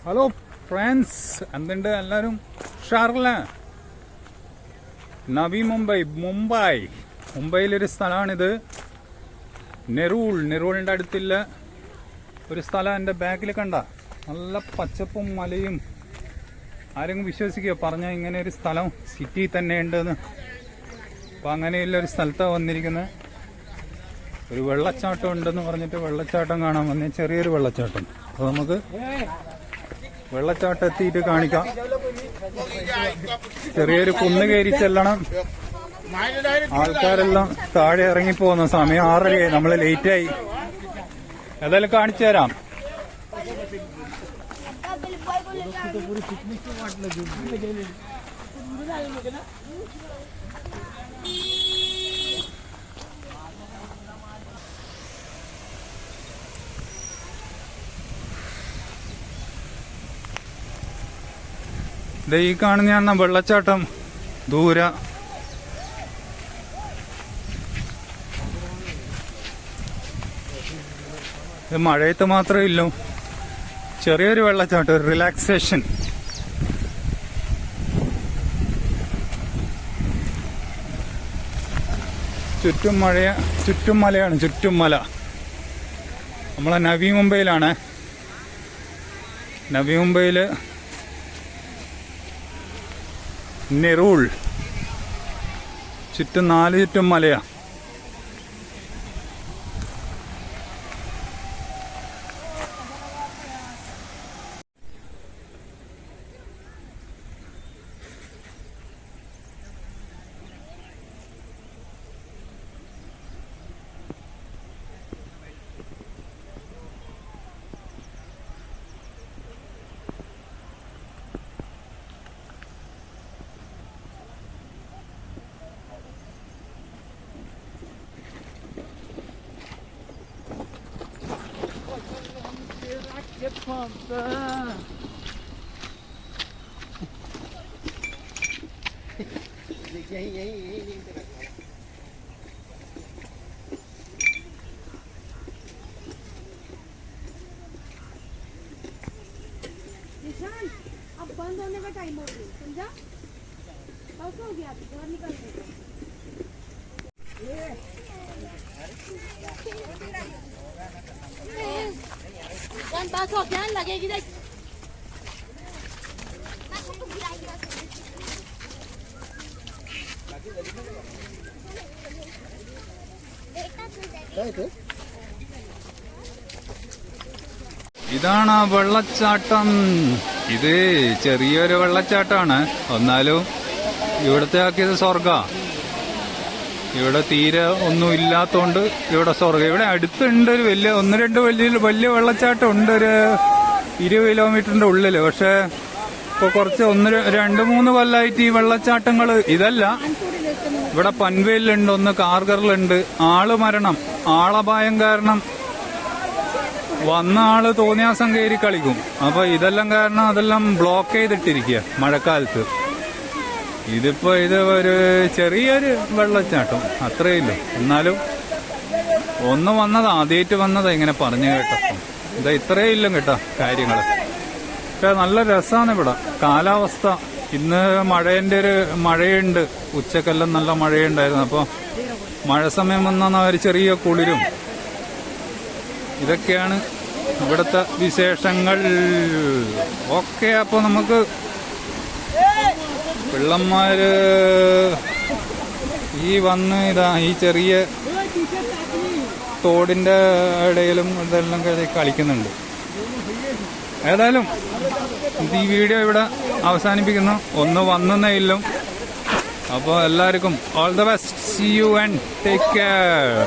Hello friends, എന്തുണ്ട് എല്ലാവരും? ഉഷാറല്ലേ? നവി മുംബൈയിലൊരു സ്ഥലമാണിത്. നെറൂളിൻ്റെ അടുത്തുള്ള ഒരു സ്ഥലം. എൻ്റെ ബാക്കിൽ കണ്ട നല്ല പച്ചപ്പും മലയും. ആരെങ്കിലും വിശ്വസിക്കുക പറഞ്ഞാൽ ഇങ്ങനെ ഒരു സ്ഥലം സിറ്റി തന്നെ ഉണ്ടെന്ന്. അപ്പം അങ്ങനെയുള്ള ഒരു സ്ഥലത്താണ് വന്നിരിക്കുന്നത്. ഒരു വെള്ളച്ചാട്ടം ഉണ്ടെന്ന് പറഞ്ഞിട്ട് വെള്ളച്ചാട്ടം കാണാൻ വന്നേ, ചെറിയൊരു വെള്ളച്ചാട്ടം. അപ്പോൾ നമുക്ക് വെള്ളച്ചാട്ടം എത്തിയിട്ട് കാണിക്കാം. ചെറിയൊരു കുന്ന് കയറി ചെല്ലണം. ആൾക്കാരെല്ലാം താഴെ ഇറങ്ങിപ്പോകുന്ന സമയം 6:30, നമ്മൾ ലേറ്റായി. ഏതായാലും കാണിച്ചു തരാം. ഈ കാണുന്നതാണ് വെള്ളച്ചാട്ടം. ദൂര ഇത് മഴയത്ത് മാത്രമേ ഇല്ലൂ. ചെറിയൊരു വെള്ളച്ചാട്ടം, ഒരു റിലാക്സേഷൻ. ചുറ്റും മലയാണ്, ചുറ്റും മല. നമ്മളെ നവി മുംബൈയിലാണ്. നവി മുംബൈയില് നെറൂൾ. ചുറ്റും 4 ചുറ്റും മലയാ. अब बंद होने का टाइम हो गया, समझा? बस हो गया, घर निकल गए। बस हो गया, लगेगी देख। ഇതാണ് ആ വെള്ളച്ചാട്ടം. ഇത് ചെറിയൊരു വെള്ളച്ചാട്ടമാണ്, എന്നാലും ഇവിടത്തെ ആക്കിയത് സ്വർഗ. ഇവിടെ തീരെ ഒന്നും ഇല്ലാത്തോണ്ട് ഇവിടെ സ്വർഗം. ഇവിടെ അടുത്തുണ്ട് ഒരു വലിയ 1-2 വലിയ വെള്ളച്ചാട്ടം ഉണ്ട്, ഒരു 20 കിലോമീറ്ററിന്റെ ഉള്ളില്. പക്ഷെ ഇപ്പൊ കുറച്ച് 1-2-3 കൊല്ലമായിട്ട് ഈ വെള്ളച്ചാട്ടങ്ങള് ഇതല്ല. ഇവിടെ പൻവേലിലുണ്ട്, ഒന്ന് കാർഗറിലുണ്ട്. മരണം, ആളപായം കാരണം വന്ന ആള് തോന്നിയാസം കയറി കളിക്കും. അപ്പൊ ഇതെല്ലാം കാരണം അതെല്ലാം ബ്ലോക്ക് ചെയ്തിട്ടിരിക്കുക മഴക്കാലത്ത്. ഇതിപ്പോ ഇത് ഒരു ചെറിയൊരു വെള്ളച്ചാട്ടം, അത്രേ ഇല്ല. എന്നാലും ഒന്ന് വന്നതാ, ആദ്യമായിട്ട് വന്നതാ ഇങ്ങനെ പറഞ്ഞു കേട്ടപ്പോ. ഇതാ ഇത്രേ ഇല്ല കേട്ടോ കാര്യങ്ങള്. പക്ഷെ നല്ല രസമാണ് ഇവിടെ കാലാവസ്ഥ. ഇന്ന് മഴയുണ്ട്. ഉച്ചക്കെല്ലാം നല്ല മഴയുണ്ടായിരുന്നു. അപ്പൊ മഴ സമയം വന്ന ഒരു ചെറിയ കുളിരും. ഇതൊക്കെയാണ് ഇവിടുത്തെ വിശേഷങ്ങൾ. ഓക്കെ, അപ്പൊ നമുക്ക് പിള്ളന്മാര് ഈ ചെറിയ തോടിന്റെ ഇടയിലും ഇതെല്ലാം കളിക്കുന്നുണ്ട്. ഏതായാലും ഈ വീഡിയോ ഇവിടെ അവസാനിപ്പിക്കുന്നു. ഒന്ന് വന്നേയില്ലും. അപ്പോൾ എല്ലാവർക്കും all the best. See you and take care.